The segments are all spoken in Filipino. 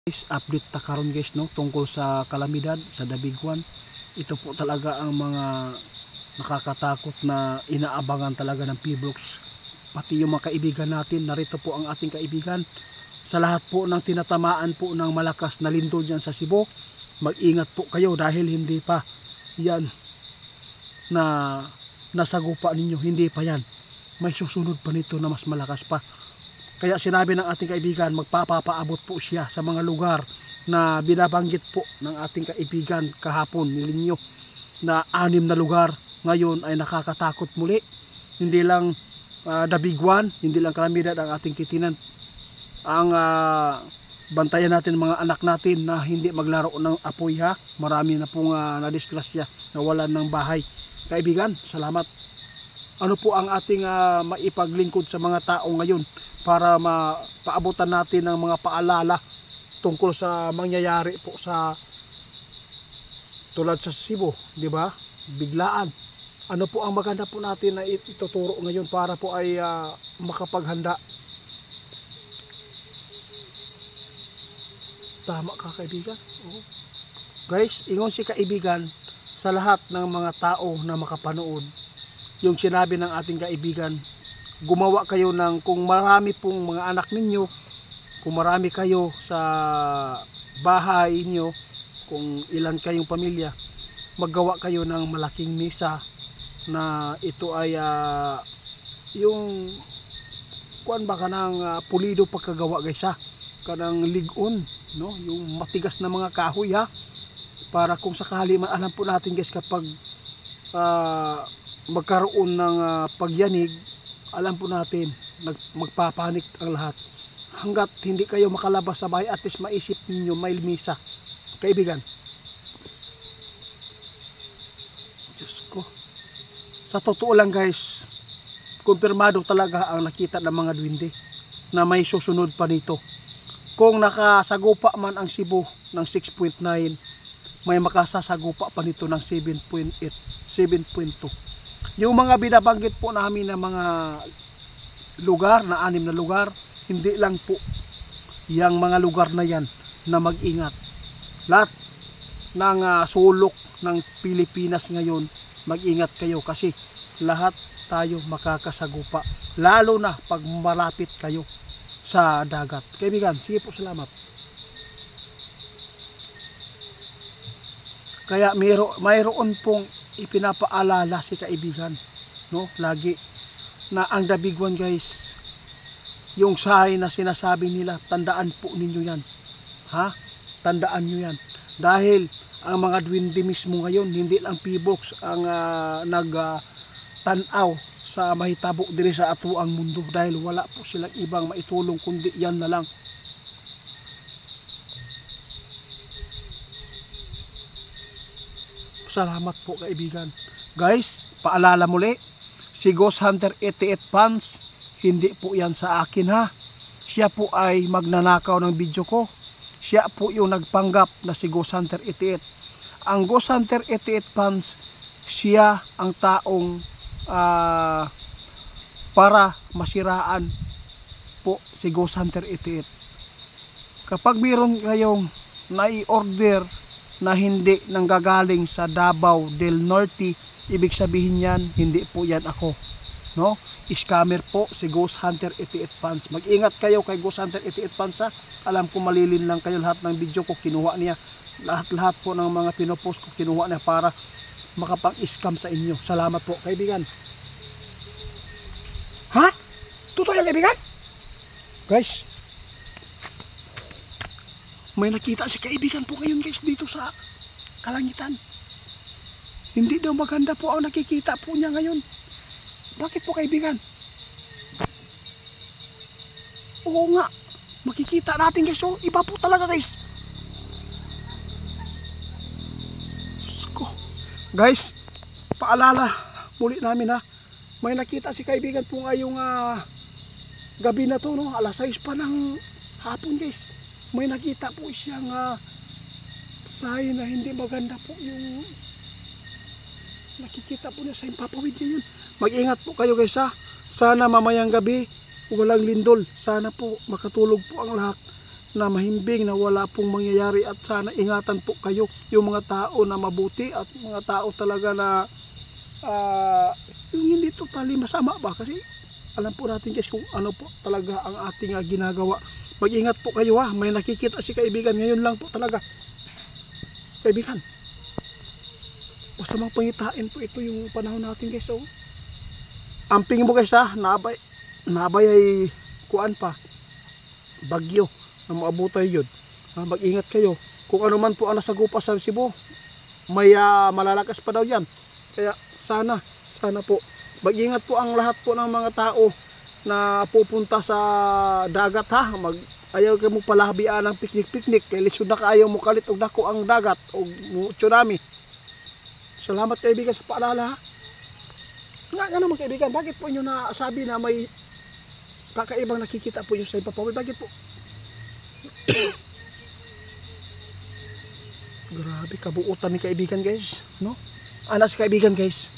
Update ta karon guys no tungkol sa kalamidad sa Dabiguan. Ito po talaga ang mga nakakatakot na inaabangan talaga ng P-Blox. Pati yung mga kaibigan natin, narito po ang ating kaibigan. Sa lahat po ng tinatamaan po ng malakas na lindol dyan sa Cebu, mag-ingat po kayo dahil hindi pa yan na nasagupa ninyo, hindi pa yan. May susunod pa nito na mas malakas pa. Kaya sinabi ng ating kaibigan, magpapaabot po siya sa mga lugar na binabanggit po ng ating kaibigan kahapon nilinyo na 6 na lugar. Ngayon ay nakakatakot muli. Hindi lang Dabiguan, hindi lang kalamidad ang ating titinan. Ang bantayan natin mga anak natin na hindi maglaro ng apoy ha. Marami na pong nadisgrasya, nawalan ng bahay. Kaibigan, salamat. Ano po ang ating maipaglingkod sa mga tao ngayon para mapaabutan natin ng mga paalala tungkol sa mangyayari po sa tulad sa Cebu, di ba? Biglaan. Ano po ang maganda po natin na ituturo ngayon para po ay makapaghanda. Tama ka kaibigan. Oh. Guys, ingon si kaibigan sa lahat ng mga tao na makapanood. Yung sinabi ng ating kaibigan, gumawa kayo ng kung marami pong mga anak ninyo, kung marami kayo sa bahay niyo, kung ilan kayong pamilya, maggawa kayo ng malaking misa na ito ay yung kuan ba kanang pulido pagkagawa guys ha, kanang ligon no, yung matigas na mga kahoy ha, para kung sakali man alam po natin guys kapag magkaroon ng pagyanig, alam po natin magpapanik ang lahat. Hanggat hindi kayo makalabas sa bahay, at least maisip ninyo may misa. Kaibigan, Diyos ko, sa totoo lang guys, kumpirmado talaga ang nakita ng mga duwende na may susunod pa nito. Kung nakasagupa man ang Cebu ng 6.9, may makasasagupa pa nito ng 7.8, 7.2. Yung mga binabanggit po namin na mga lugar, na 6 na lugar, hindi lang po yung mga lugar na yan na mag-ingat. Lahat ng sulok ng Pilipinas ngayon, mag-ingat kayo kasi lahat tayo makakasagupa. Lalo na pag malapit kayo sa dagat. Kaibigan, sige po, salamat. Kaya mayroon pong ipinapaalala si kaibigan, no, lagi na ang Dabiguan guys, yung sahay na sinasabi nila, tandaan po ninyo yan ha, tandaan nyo yan dahil ang mga duwende mismo ngayon, hindi lang P-Blox ang nagtanaw sa mahitabo diri sa atuang mundo dahil wala po silang ibang maitulong kundi yan na lang. Salamat po kaibigan. Guys, paalala muli, si Ghost Hunter 88 fans, hindi po yan sa akin ha. Siya po ay magnanakaw ng video ko. Siya po yung nagpanggap na si Ghost Hunter 88. Ang Ghost Hunter 88 fans, siya ang taong para masiraan po si Ghost Hunter 88. Kapag mayroon kayong nai-order na hindi nanggagaling sa Davao del Norte, ibig sabihin yan, hindi po yan ako, no? Scammer po si Ghost Hunter 88 fans. Mag-ingat kayo kay Ghost Hunter 88 fans ha. Alam ko malilin lang kayo, lahat ng video ko kinuha niya, lahat po ng mga pinopost ko kinuha niya para makapang-scam sa inyo. Salamat po kaibigan. Ha? Totoo yan kaibigan? Guys, may nakita si kaibigan po ngayon guys dito sa kalangitan. Hindi daw maganda po ang nakikita po niya ngayon. Bakit po kaibigan? Oo nga, makikita natin guys. Oh, iba po talaga guys. Guys, paalala muli namin ha. May nakita si kaibigan po ngayong gabi na to, no? Alas 6 pa ng hapon guys. May nakita po siyang sign na hindi maganda po yung nakikita po niya sa impapawid niya yun. Mag-ingat po kayo guys ha. Sana mamayang gabi walang lindol. Sana po makatulog po ang lahat. na mahimbing na wala pong mangyayari, at sana ingatan po kayo yung mga tao na mabuti at mga tao talaga na yung hindi totally masama ba, kasi alam po natin guys kung ano po talaga ang ating ginagawa. Mag-ingat po kayo ha, may nakikita si kaibigan ngayon lang po talaga kaibigan, masamang pangitain po ito yung panahon natin guys. So amping mo guys ha, nabay ay kuan pa, bagyo na maabutay yun. Mag-ingat kayo. Kung ano man po ang nasagupa sa Cebu, may malalakas pa daw yan. Kaya sana po, mag-ingat po ang lahat po ng mga tao na pupunta sa dagat ha. Ayaw kayo mo palahabian ng piknik-piknik. Kaya lisod na kaayaw mo kalit o dako ang dagat o tsunami. Salamat kaibigan sa paalala ha. Nga naman kaibigan, bakit po nyo nasabi na may kakaibang nakikita po yung sa ipapawid? Bakit po? Grabe kabuutan ni kaibigan guys, no? Anas kaibigan guys,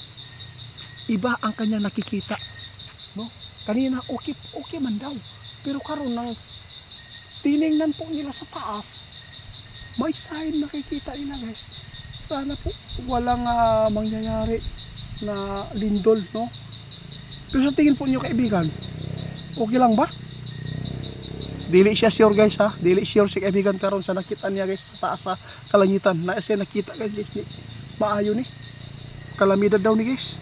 iba ang kanya nakikita, no? Kanina okay man daw, pero karon nang tiningnan po nila sa taas, may sign nakikita nila guys. Sana po walang mangyayari na lindol, no? Pero sa tingin po niyo kaibigan, okay lang ba? Dili siya sure guys ha, dili sure si kaibigan karon sa nakita niya guys sa taas sa kalangitan. Na siya nakita guys ni maayo ni kalamidad daw ni guys.